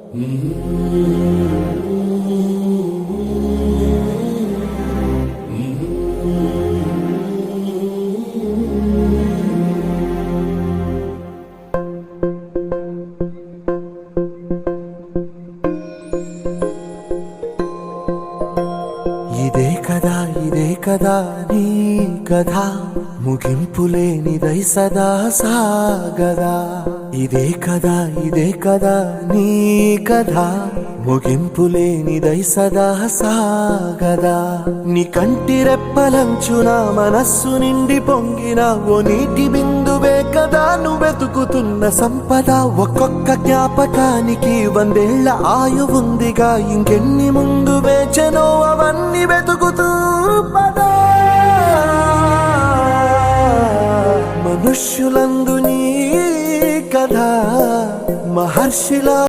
ఇదే కదా నీ కథ ముగింపులేనిదై సదా సాగదా. ఇదే కదా నీ కథ ముగింపులేనిదై సదా సాగదా. నీ కంటి రెప్పలంచున మనస్సు నిండి పొంగిన ఓ నీటి బిందువే కదా నువ్వెతుకుతున్న సంపద. ఒక్కొక్క జ్ఞాపకానికి 100 ఏళ్ల ఆయువుందిగా, ఇంకెన్ని ముందు వేచనో అవన్నీ వెతుకుతూ పదా. మనుష్యులందు నీ కథ మహర్షిలా